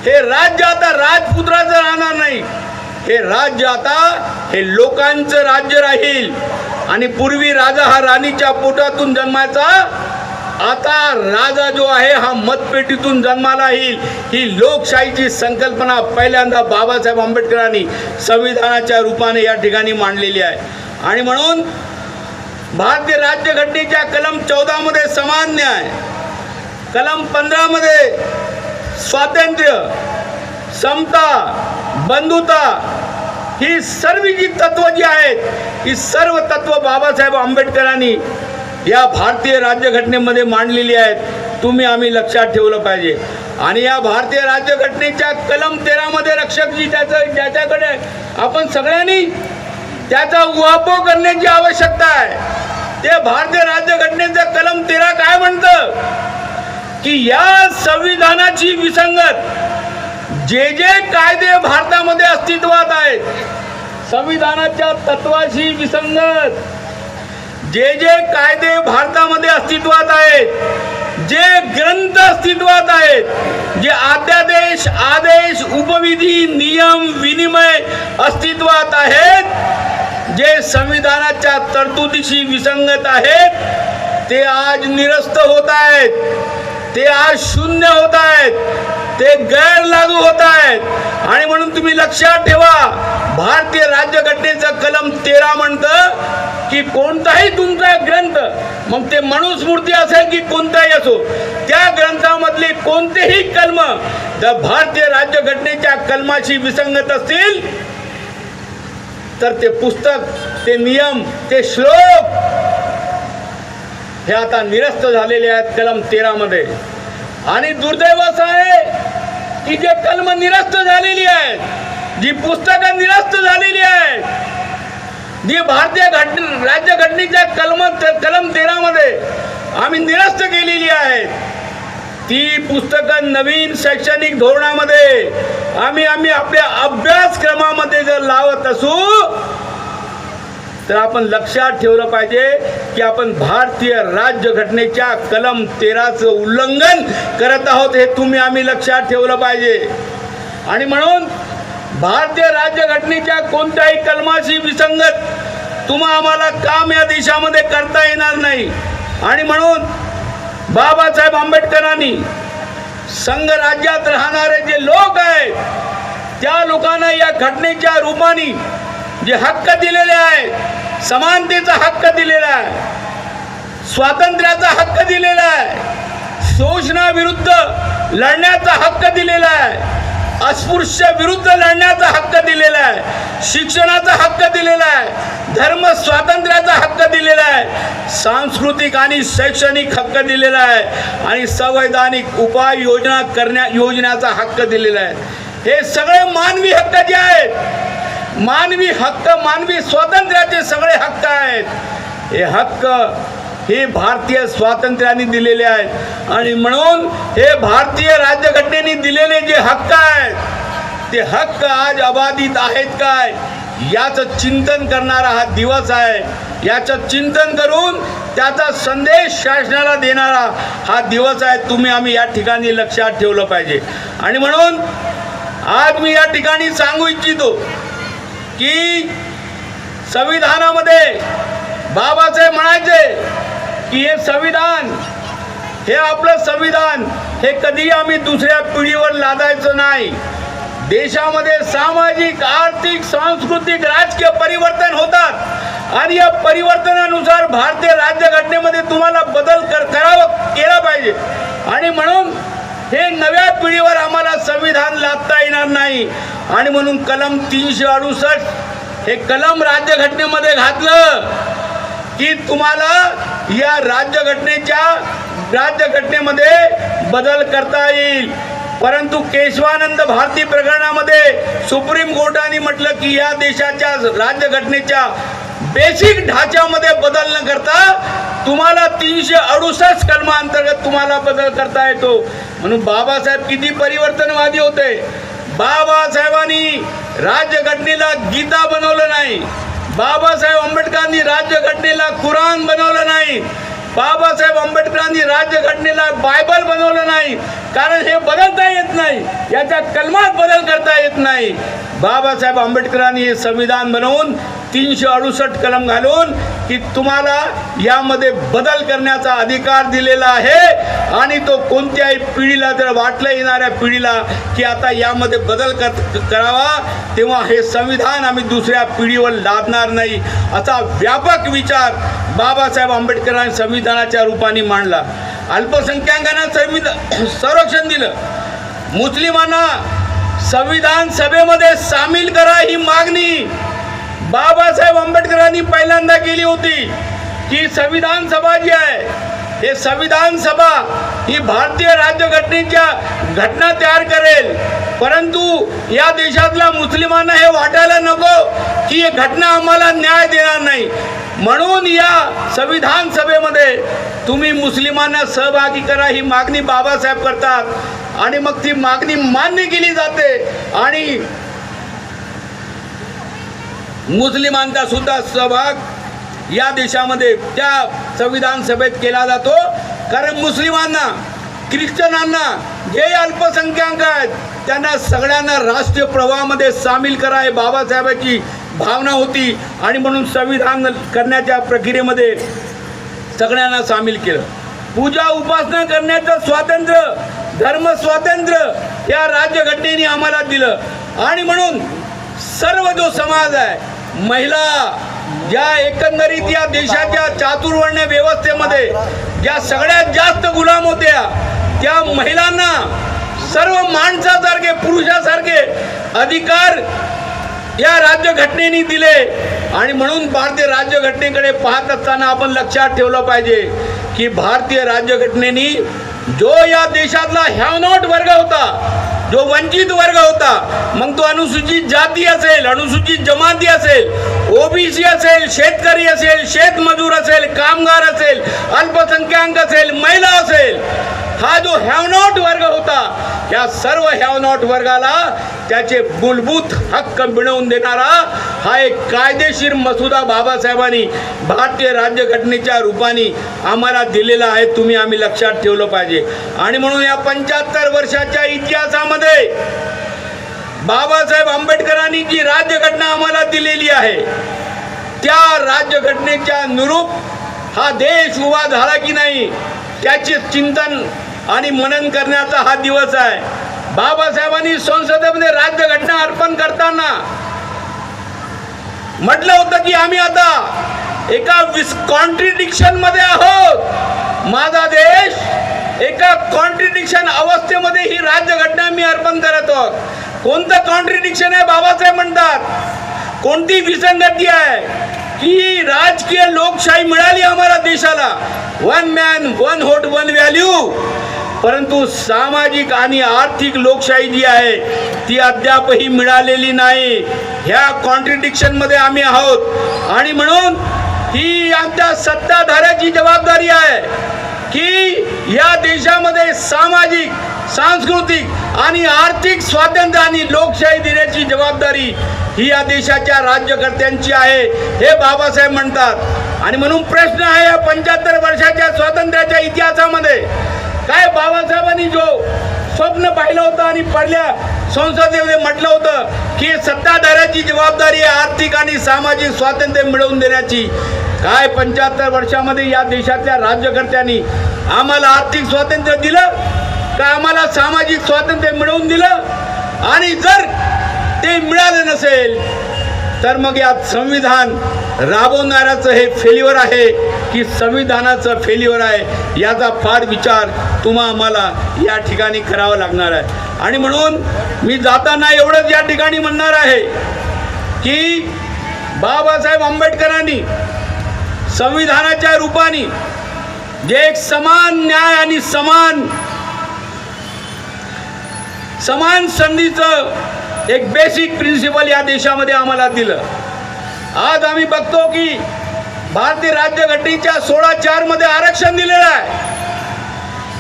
हे राज्य आता राजपुत्राचं राहणार नाही, हे राज्य आता हे लोकांचं राज्य राहील. आणि पूर्वी राजा हा राणीच्या पोटातून जन्मायचा, आता राजा जो आहे हा मतपेटीतून जन्माला येईल. ही लोकशाहीची संकल्पना पहिल्यांदा बाबासाहेब आंबेडकरांनी संविधानाच्या रूपाने या ठिकाणी मांडलेली आहे. आणि म्हणून भारतीय राज्यघटनेच्या कलम 14 मध्ये समान न्याय, कलम 15 मध्ये स्वातंत्र्य, समता, बंधुता, ही सर्व जी तत्व जी आहेत ही सर्व तत्व बाबासाहेब आंबेडकरांनी या भारतीय राज्यघटनेमध्ये मांडलेली आहेत. तुम्ही आम्ही लक्षात ठेवलं पाहिजे. आणि या भारतीय राज्यघटनेच्या कलम 13 मध्ये रक्षकजी ज्याच्याकडे आपण सगळ्यांनी त्याचा उहापोह करण्याची आवश्यकता आहे. ते भारतीय राज्यघटनेचं कलम 13 काय म्हणतं की या संविधानाची विसंगत जे जे कायदे भारतामध्ये अस्तित्वात आहेत, संविधानाच्या तत्वाशी विसंगत जे जे कायदे भारतामध्ये अस्तित्वात आहेत, जे ग्रंथ अस्तित्वात आहेत, जे अध्यादेश, आदेश, उपविधी, नियम, विनिमय अस्तित्वात आहेत, जे संविधानाच्या तरतुदीशी विसंगत आहेत, ते आज निरस्त होत आहेत, ते आज शून्य होत आहेत, ते गैर लागू होत आहेत. आणि म्हणून तुम्ही लक्षात ठेवा, भारतीय राज्यघटनेचं कलम 13 म्हणतं की कोणताही तुमचा ग्रंथ, मग ते मनुस्मृती असेल की कोणताही असो, त्या ग्रंथामधले कोणतेही कलम जर भारतीय राज्यघटनेच्या कलमाशी विसंगत असतील तर ते पुस्तक, ते नियम, ते श्लोक हे आता निरस्त झालेले आहेत कलम 13 मध्ये. आणि दुर्दैव असं आहे की जे कलम निरस्त झालेली आहेत, जी पुस्तकं निरस्त झालेली आहेत, जी भारतीय राज्यघटनेच्या कलम 13 मध्ये आम्ही निरस्त केलेली आहेत, ती पुस्तकं नवीन शैक्षणिक धोरणामध्ये आम्ही आपल्या अभ्यासक्रमामध्ये जर लावत असू तर आपण लक्षात ठेवलं पाहिजे की आपण भारतीय राज्यघटनेच्या कलम 13चं उल्लंघन करत आहोत, हे तुम्ही आम्ही लक्षात ठेवलं पाहिजे. आणि म्हणून भारतीय राज्यघटनेच्या कोणत्याही कलमाशी विसंगत आम्हाला काम या देशामध्ये करता येणार नाही. आणि म्हणून बाबासाहेब आंबेडकरांनी संघराज्यात राहणारे जे लोक आहेत त्या लोकांना या घटनेच्या रूपाने जे हक्क दिलेले आहेत, समानतेचा हक्क दिलेला आहे, स्वातंत्र्याचा हक्क दिलेला आहे, शोषणाविरुद्ध लढण्याचा हक्क दिलेला आहे, अस्पृश्य विरुद्ध लढण्याचा हक्क दिलेला आहे, शिक्षणाचा हक्क दिलेला आहे, धर्म स्वातंत्र्याचा हक्क दिलेला आहे, सांस्कृतिक आणि शैक्षणिक हक्क दिलेला आहे आणि संवैधानिक उपाययोजना योजनेचा हक्क दिलेला आहे. हे सगळे मानवी हक्क जे आहेत, मानवी हक्क, मानवी स्वातंत्र्याचे सगळे हक्क आहेत, हे हक्क हे भारतीय स्वातंत्र्याने दिलेले आहेत. आणि म्हणून हे भारतीय राज्यघटनेने दिलेले जे हक्क आहेत ते हक्क आज अबाधित आहेत काय याचं चिंतन करणारा हा दिवस आहे. याचं चिंतन करून त्याचा संदेश शासनाला देणारा हा दिवस आहे. तुम्ही आम्ही या ठिकाणी लक्षात ठेवलं पाहिजे. आणि म्हणून आज मी या ठिकाणी सांगू इच्छितो की संविधानामध्ये बाबासाहेब म्हणायचे की हे संविधान, हे आपलं संविधान हे कधी आम्ही दुसऱ्या पिढीवर लादायचं नाही. देशामध्ये सामाजिक, आर्थिक, सांस्कृतिक, राजकीय परिवर्तन होतात आणि या परिवर्तनानुसार भारतीय राज्यघटनेमध्ये तुम्हाला बदल केला पाहिजे. आणि म्हणून हे नव्या पिढीवर आम्हाला संविधान लादता येणार नाही. आणि म्हणून कलम 368 हे कलम राज्यघटनेमध्ये घातलं की तुम्हाला या राज्यघटनेमध्ये बदल करता येईल. परंतु केशवानंद भारती प्रकरणामध्ये सुप्रीम कोर्टाने म्हटलं की या देशाच्या राज्यघटनेच्या बेसिक ढाच्यामध्ये बदल न करता तुम्हाला 368 कलमांतर्गत तुम्हाला बदल करता येतो. म्हणून बाबासाहेब किती परिवर्तनवादी होते. बाबासाहेबांनी राज्यघटनेला गीता बनवलं नाही. बाबासाहेब आंबेडकरांनी राज्यघटनेला कुराण बनवलं नाही. बाबासाहेब आंबेडकरांनी राज्यघटनेला बायबल बनवलं नाही. कारण हे बदलता येत नाही, याच्या कलमात बदल करता येत नाही. बाबासाहेब आंबेडकरांनी हे संविधान बनवून 368 कलम घालून की तुम्हाला यामध्ये बदल करण्याचा अधिकार दिलेला आहे. आणि तो कोणत्याही पिढीला जर वाटलं, येणाऱ्या पिढीला की आता यामध्ये बदल करावा, तेव्हा हे संविधान आम्ही दुसऱ्या पिढीवर लादणार नाही, असा व्यापक विचार बाबासाहेब आंबेडकरांनी संविधानाच्या रूपाने मांडला. अल्पसंख्याकांना संरक्षण दिलं. मुस्लिमांना संविधान सभेमध्ये सामील करा ही मागणी बाबासाहेब आंबेडकरांनी पहिल्यांदा केली होती. की संविधान सभा जी आहे, हे संविधान सभा ही भारतीय राज्यघटनेच्या घटना तयार करेल. परंतु या देशातल्या मुस्लिमांना हे वाटायला नको की ही घटना आम्हाला न्याय देणार नाही. म्हणून या संविधान सभेमध्ये तुम्ही मुस्लिमांना सहभागी करा ही मागणी बाबासाहेब करतात. आणि मग ती मागणी मान्य केली जाते आणि मुस्लिमांचा सुद्धा सहभाग या देशामध्ये त्या संविधान सभेत केला जातो. कारण मुस्लिमांना, ख्रिश्चनांना, जे अल्पसंख्याक आहेत त्यांना सगळ्यांना राष्ट्रीय प्रवाहामध्ये सामील करा हे बाबासाहेबांची भावना होती. आणि म्हणून संविधान करण्याच्या प्रक्रियेमध्ये सगळ्यांना सामील केलं. पूजा उपासना करण्याचं स्वातंत्र्य, धर्म स्वातंत्र्य या राज्यघटनेने आम्हाला दिलं. आणि म्हणून सर्व जो समाज आहे, महिला ज्या एकंदरीत या देशाच्या चातुर्वर्ण्य व्यवस्थेमध्ये ज्या सगळ्यात जास्त गुलाम होत्या, त्या महिलांना सर्व माणसासारखे, पुरुषासारखे अधिकार या राज्यघटनेने दिले. आणि म्हणून भारतीय राज्यघटनेकडे पाहत असताना आपण लक्षात ठेवलं पाहिजे की भारतीय राज्यघटनेने जो या देशातला हॅव नॉट वर्ग होता, जो वंचित वर्ग होता, मग तो अनुसूचित जाती असेल, अनुसूचित जमाती असेल, ओबीसी असेल, शेतकरी असेल, शेतमजूर असेल, कामगार असेल, अल्पसंख्याक असेल, महिला असेल, हा जो हॅव नॉट वर्ग होता, या सर्व हॅव नॉट वर्गाला त्याचे मूलभूत हक्क मिळवून देणारा हा एक कायदेशीर मसुदा बाबासाहेबांनी भारतीय राज्यघटनेच्या रूपाने आम्हाला दिलेला आहे. आम्ही लक्षात ठेवलं पाहिजे. आणि म्हणून या 75 वर्षाच्या इतिहासामध्ये बाबासाहेब आंबेडकरांनी जी राज्यघटना आम्हाला दिलेली आहे, त्या राज्यघटनेच्या अनुरूप हा देश उभा झाला की नाही, त्याचे चिंतन आणि मनन करण्याचा हा दिवस आहे. बाबासाहेबांनी संसदेमध्ये राज्यघटना अर्पण करताना म्हटलं होतं की आम्ही आता एका कॉन्ट्रडिक्शन मध्ये आहोत. माझा देश एका कॉन्ट्रडिक्शन अवस्थेमध्ये ही राज्यघटना मी अर्पण करत आहोत. कोणतं कॉन्ट्रडिक्शन आहे बाबासाहेब म्हणतात, कोणती विसंगती आहे की राजकीय लोकशाही मिळाली आम्हाला देशाला, one man one vote one value, परंतु सामाजिक आणि आर्थिक लोकशाही जी आहे ती अद्यापही मिळालेली नाही. ह्या कॉन्ट्रडिक्शनमध्ये आम्ही आहोत. आणि म्हणून ही आमच्या सत्ताधाऱ्याची जबाबदारी आहे की या देशामध्ये सामाजिक, सांस्कृतिक आणि आर्थिक स्वातंत्र्य आणि लोकशाही देण्याची जबाबदारी ही या देशाच्या राज्यकर्त्यांची आहे, हे बाबासाहेब म्हणतात. आणि म्हणून प्रश्न आहे, या 75 वर्षाच्या स्वातंत्र्याच्या इतिहासामध्ये काय बाबासाहेबांनी जो स्वप्न पाहिलं होतं आणि पहिल्या संसदेमध्ये म्हटलं होतं की सत्ताधाऱ्याची जबाबदारी आहे आर्थिक आणि सामाजिक स्वातंत्र्य मिळवून देण्याची, काय 75 वर्षामध्ये या देशातल्या राज्यकर्त्यांनी आम्हाला आर्थिक स्वातंत्र्य दिलं का, आम्हाला सामाजिक स्वातंत्र्य मिळवून दिलं? आणि जर ते मिळालं नसेल तर मग यात संविधान राबवणाऱ्याचं हे फेल्युअर आहे की संविधानाचं फेल्युअर आहे, याचा फार विचार आम्हाला या ठिकाणी करावा लागणार आहे. आणि म्हणून मी जाताना एवढंच या ठिकाणी म्हणणार आहे की बाबासाहेब आंबेडकरांनी संविधानाच्या रूपाने जे एक समान न्याय आणि समान संधीचं एक बेसिक प्रिन्सिपल या देशामध्ये आम्हाला दिलं. आज आम्ही बघतो की भारतीय राज्यघटनेच्या 16(4) मध्ये आरक्षण दिलेलं आहे.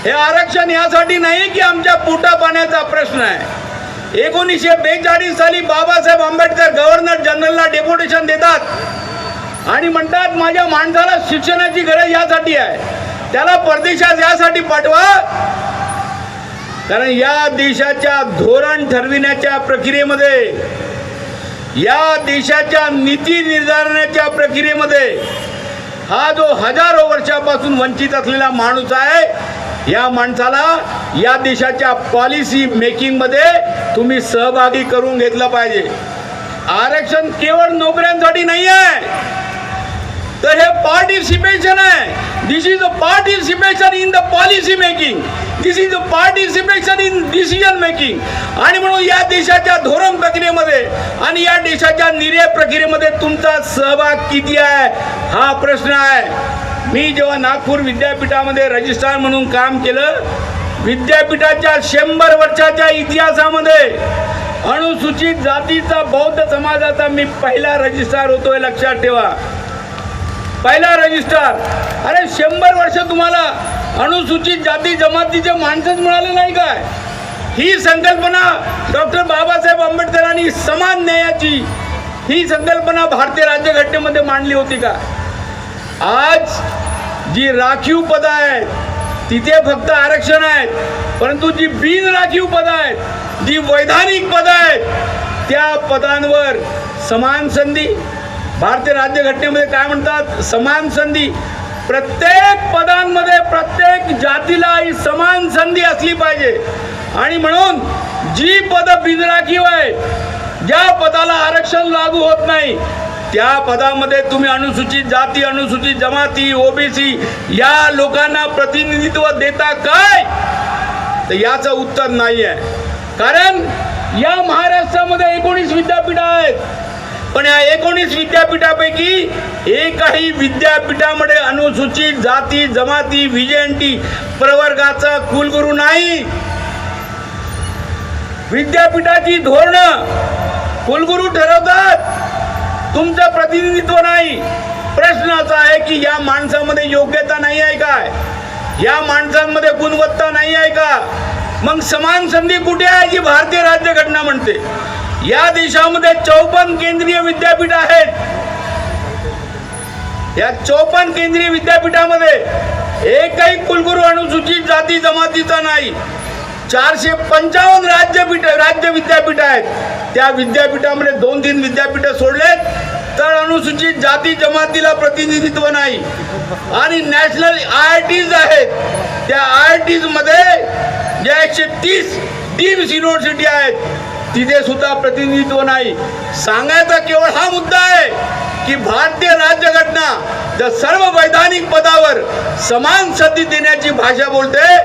हे आरक्षण यासाठी नाही की आमच्या पोटा पाण्याचा प्रश्न आहे. 1942 साली बाबासाहेब आंबेडकर गव्हर्नर जनरलला डेप्युटेशन देतात आणि म्हणतात माझ्या माणसाला शिक्षणाची गरज यासाठी आहे, त्याला परदेशात यासाठी पाठवा, कारण या देशाच्या धोरण ठरविण्याच्या प्रक्रियेमध्ये, या देशाच्या नीती निर्धारणाच्या प्रक्रियेमध्ये हा जो हजारो वर्षापासून वंचित असलेला माणूस आहे, या माणसाला या देशाच्या पॉलिसी मेकिंगमध्ये तुम्ही सहभागी करून घेतलं पाहिजे. आरक्षण केवळ नोकऱ्यांसाठी नाही आहे, तर हे पार्टिसिपेशन आहे. This is a participation in the policy making, this is a participation in decision making. आणि म्हणून या देशाच्या धोरण प्रक्रियेमध्ये आणि या देशाच्या निर्णय प्रक्रियेमध्ये तुमचा सहभाग किती आहे हा प्रश्न आहे. मी जेव्हा नागपूर विद्यापीठामध्ये रजिस्ट्रार म्हणून काम केलं, विद्यापीठाच्या 100 वर्षाच्या इतिहासामध्ये अनुसूचित जातीचा बौद्ध समाजाचा मी पहिला रजिस्ट्रार होतोय, लक्षात ठेवा, पहिला रजिस्ट्रार. अरे 100 वर्ष तुम्हाला अनुसूचित जाती जमातीचे माणसंच मिळाले नाही काय? ही संकल्पना डॉक्टर बाबासाहेब आंबेडकरांनी समान न्यायाची ही संकल्पना भारतीय राज्यघटनेमध्ये मांडली होती का? आज जी राखीव पदं आहेत तिथे फक्त आरक्षण आहेत, परंतु जी बिन राखीव पदं आहेत, जी वैधानिक पदं आहेत, त्या पदांवर समान संधी. भारतीय राज्यघटनेमध्ये काय म्हणतात? समान संधी. प्रत्येक पदांमध्ये प्रत्येक जातीला ही समान संधी असली पाहिजे. आणि म्हणून जी पदं बिनराखीव आहेत, ज्या पदाला आरक्षण लागू होत नाही, त्या पदामध्ये तुम्ही अनुसूचित जाती, अनुसूचित जमाती, ओबीसी या लोकांना प्रतिनिधित्व देता काय? तर याचं उत्तर नाही आहे. कारण या महाराष्ट्रामध्ये 19 विद्यापीठ आहेत. पण या 19 विद्यापीठापैकी एकही विद्यापीठामध्ये अनुसूचित जाती जमाती व्हिजेंटी प्रवर्गाचा कुलगुरू नाही. विद्यापीठाची धोरणं कुलगुरू ठरवतात, तुमचं प्रतिनिधित्व नाही. प्रश्न असा आहे की या माणसामध्ये योग्यता नाही आहे काय? या माणसांमध्ये गुणवत्ता नाही आहे का? मग समान संधी कुठे आहे जी भारतीय राज्यघटना म्हणते? या देशामध्ये 54 केंद्रीय विद्यापीठ आहेत. या 54 केंद्रीय विद्यापीठामध्ये एकही कुलगुरू अनुसूचित जाती जमातीचा नाही. 455 राज्य विद्यापीठ आहेत. त्या विद्यापीठामध्ये 2-3 विद्यापीठ सोडलेत तर अनुसूचित जाती जमातीला प्रतिनिधित्व नाही. आणि नॅशनल IITs आहेत. त्या IITs मध्ये ज्या 130 डीम्ड युनिव्हर्सिटी आहेत तिथे सुद्धा प्रतिनिधित्व नाही. सांगायचा केवळ हा मुद्दा आहे की भारतीय राज्यघटना जर सर्व वैधानिक पदावर समान संधी देण्याची भाषा बोलते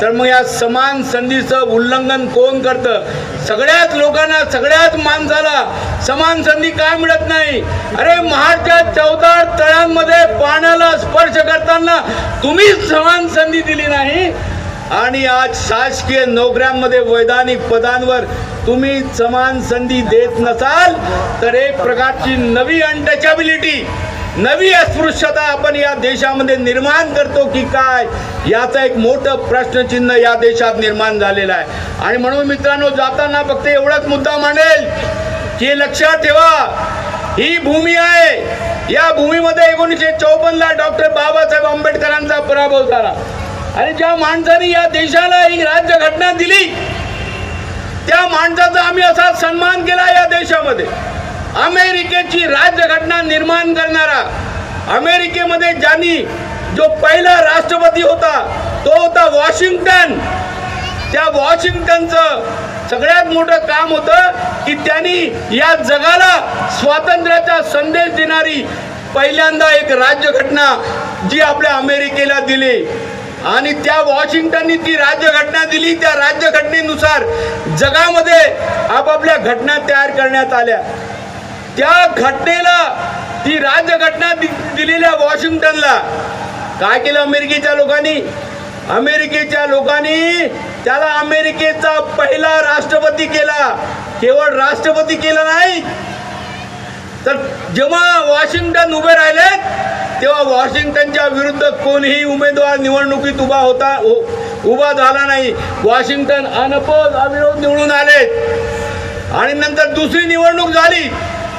तर मग या समान संधीचं उल्लंघन कोण करतं? सगळ्याच लोकांना, सगळ्याच माणसाला समान संधी काय मिळत नाही? अरे महाडच्या 14 तळ्यांमध्ये पाण्याला स्पर्श करताना तुम्हीच समान संधी दिली नाही आणि आज शासकीय नोकऱ्यांमध्ये वैधानिक पदांवर तुम्ही समान संधी देत नसाल तर एक प्रकारची नवी अनटचॅबिलिटी, नवी अस्पृश्यता आपण या देशामध्ये निर्माण करतो की काय, याचा एक मोठं प्रश्नचिन्ह या देशात निर्माण झालेला आहे. आणि म्हणून मित्रांनो, जाताना फक्त एवढाच मुद्दा मांडेल की लक्षात ठेवा, ही भूमी आहे. या भूमीमध्ये 1954ला डॉक्टर बाबासाहेब आंबेडकरांचा पराभव झाला. आणि ज्या माणसाने या देशाला ही राज्यघटना दिली त्या माणसाचा आम्ही असा सन्मान केला या देशामध्ये. अमेरिकेची राज्यघटना निर्माण करणारा, अमेरिकेमध्ये ज्यांनी जो पहिला राष्ट्रपती होता तो होता वॉशिंग्टन. त्या वॉशिंग्टनचं सगळ्यात मोठं काम होतं की त्यांनी या जगाला स्वातंत्र्याचा संदेश देणारी पहिल्यांदा एक राज्यघटना जी आपल्या अमेरिकेला दिली. आणि त्या वॉशिंग्टननी ती राज्यघटना दिली. त्या राज्यघटनेनुसार जगामध्ये आपापल्या घटना तयार करण्यात आल्या. त्या घटनेला, ती राज्यघटना दिलेल्या वॉशिंग्टनला काय केलं अमेरिकेच्या लोकांनी? अमेरिकेच्या लोकांनी त्याला अमेरिकेचा पहिला राष्ट्रपती केला. केवळ राष्ट्रपती केला नाही तर जेव्हा वॉशिंग्टन उभे राहिले तेव्हा वॉशिंग्टनच्या विरुद्ध कोणीही उमेदवार निवडणुकीत उभा झाला नाही. वॉशिंग्टन अविरोध निवडून आले. आणि नंतर दुसरी निवडणूक झाली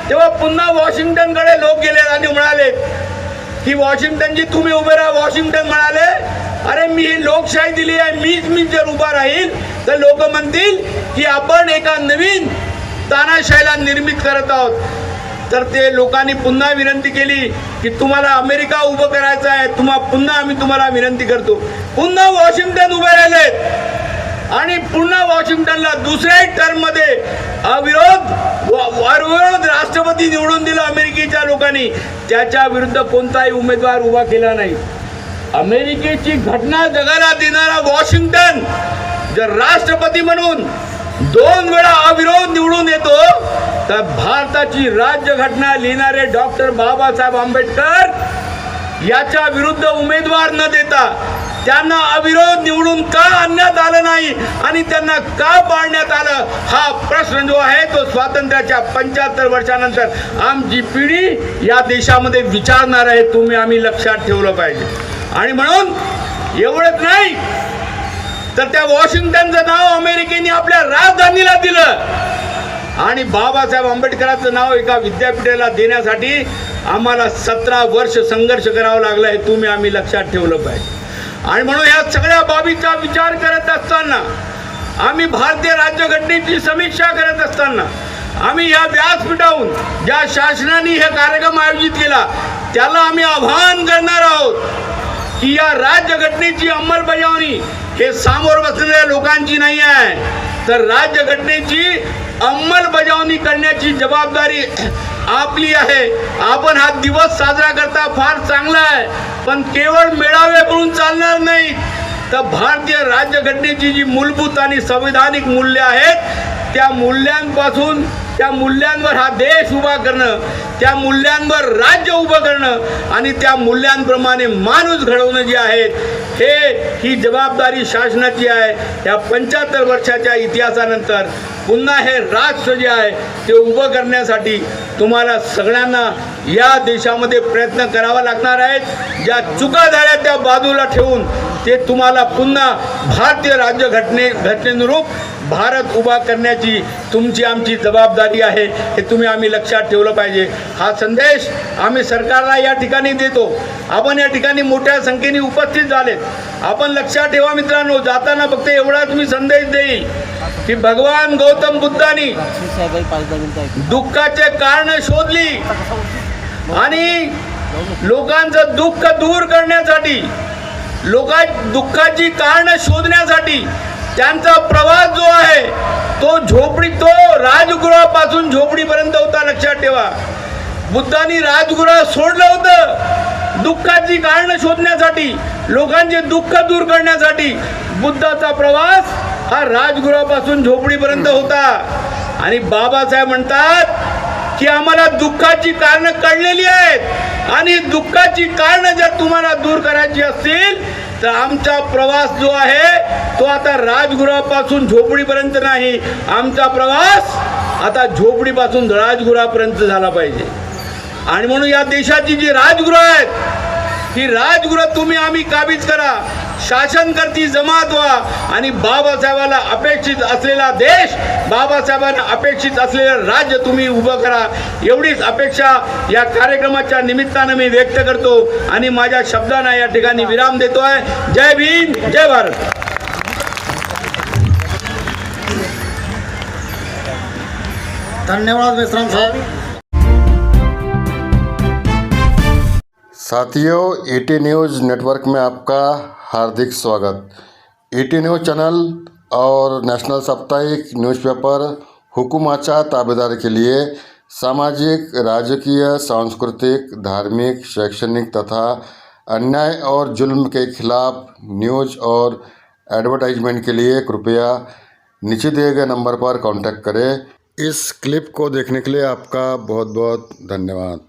तेव्हा पुन्हा वॉशिंग्टनकडे लोक गेले आणि म्हणाले की वॉशिंग्टनजी तुम्ही उभे राहा. वॉशिंग्टन म्हणाले, अरे मी ही लोकशाही दिली आहे, मीच जर उभा राहील तर लोक म्हणतील की आपण एका नवीन तानाशाहीला निर्मित करत आहोत. तर ते लोकांनी पुन्हा विनंती केली की तुम्हाला अमेरिका उभं करायचं आहे, पुन्हा आम्ही तुम्हाला विनंती करतो. पुन्हा वॉशिंग्टन उभे राहिलेत आणि पुन्हा वॉशिंग्टनला दुसऱ्याही टर्ममध्ये अविरोध राष्ट्रपती निवडून दिला अमेरिकेच्या लोकांनी. त्याच्या विरुद्ध कोणताही उमेदवार उभा केला नाही. अमेरिकेची घटना जगाला देणारा वॉशिंग्टन जर राष्ट्रपती म्हणून 2 वेळा अविरोध निवडून येतो तर भारताची राज्यघटना लिहिणारे डॉक्टर बाबासाहेब आंबेडकर याच्या विरुद्ध उमेदवार न देता त्यांना अविरोध निवडून का आणण्यात आलं नाही आणि त्यांना का पाडण्यात आलं, हा प्रश्न जो आहे तो स्वातंत्र्याच्या 75 वर्षानंतर आमची पिढी या देशामध्ये विचारणार आहे. आम्ही लक्षात ठेवलं पाहिजे. आणि म्हणून एवढंच नाही तर त्या वॉशिंग्टनचं नाव अमेरिकेने आपल्या राजधानीला दिलं आणि बाबासाहेब आंबेडकरांचं नाव एका विद्यापीठाला देण्यासाठी आम्हाला 17 वर्ष संघर्ष करावा लागला आहे. आम्ही लक्षात ठेवलं पाहिजे. आणि म्हणून ह्या सगळ्या बाबीचा विचार करत असताना, आम्ही भारतीय राज्यघटनेची समीक्षा करत असताना, आम्ही या व्यासपीठाहून ज्या शासनाने हे कार्यक्रम आयोजित केला त्याला आम्ही आवाहन करणार आहोत की या राज्यघटनेची अंमलबजावणी हे सामोर बसलेल्या लोकांची नाही आहे, तर राज्यघटनेची अंमलबजावणी करण्याची जबाबदारी आपली आहे. आपण हा दिवस साजरा करता फार चांगला आहे, पण केवळ मेळावे करून चालणार नाही. तर भारतीय राज्यघटनेची जी मूलभूत आणि संवैधानिक मूल्ये आहेत त्या मूल्यांपासून त्या मूल्यांवर हा देश उभा करणं, त्या मूल्यांवर राज्य उभं करणं आणि त्या मूल्यांप्रमाणे माणूस घडवणं जे आहे ही जबाबदारी शासनाची आहे. या 75 वर्षाच्या इतिहासानंतर पुन्हा हे राष्ट्र जे आहे ते उभं करण्यासाठी तुम्हाला सगळ्यांना या देशामध्ये प्रयत्न करावा लागणार आहेत. ज्या चुका झाल्या त्या बाजूला ठेवून ते तुम्हाला पुन्हा भारतीय घटनेनुरूप भारत उभा करण्याची तुमची आमची जबाबदारी आहे. हे आम्ही लक्षात ठेवलं पाहिजे. हा संदेश आम्ही सरकारला या ठिकाणी देतो. आपण या ठिकाणी मोठ्या संख्येने उपस्थित झालेत. आपण लक्षात ठेवा मित्रांनो, जाताना फक्त एवढाच मी संदेश देईल की भगवान गौतम बुद्धांनी दुःखाचे कारण शोधली आणि लोकांचं दुःख दूर करण्यासाठी, दुःखाची कारण शोधण्यासाठी त्यांचा प्रवास जो आहे तो राजगृहापासून झोपडीपर्यंत होता. लक्षात ठेवा, बुद्धांनी राजगृह सोडलं होतं दुःखाची कारण शोधण्यासाठी, लोकांचे दुःख दूर करण्यासाठी. बुद्धाचा प्रवास हा राजगृहापासून झोपडीपर्यंत होता. आणि बाबासाहेब म्हणतात की आम्हाला दुःखाची कारणं कळलेली आहेत आणि दुःखाची कारणं जर तुम्हाला दूर करायची असतील तर आमचा प्रवास जो आहे तो आता राजगृहापासून झोपडीपर्यंत नाही, आमचा प्रवास आता झोपडीपासून राजगृहापर्यंत झाला पाहिजे. आणि म्हणून या देशाची जी राजगृह आहेत ही राजगृह आम्ही काबीज करा, शासनकर्ती जमात व्हा आणि बाबासाहेबांना अपेक्षित असलेला देश, बाबासाहेबांना अपेक्षित असलेलं राज्य तुम्ही उभं करा. एवढीच अपेक्षा या कार्यक्रमाच्या निमित्तानं मी व्यक्त करतो आणि माझ्या शब्दांना या ठिकाणी विराम देतोय. जय भीम, जय भारत. धन्यवाद विश्राम साहब. साथियों, ईटी न्यूज़ नेटवर्क में आपका हार्दिक स्वागत. ईटी न्यूज़ चैनल और नेशनल साप्ताहिक न्यूज़पेपर हुकूमाच्या ताबेदारी के लिए सामाजिक, राजकीय, सांस्कृतिक, धार्मिक, शैक्षणिक तथा अन्याय और जुल्म के खिलाफ न्यूज़ और एडवर्टाइजमेंट के लिए कृपया नीचे दिए गए नंबर पर कांटेक्ट करें. इस क्लिप को देखने के लिए आपका बहुत बहुत धन्यवाद.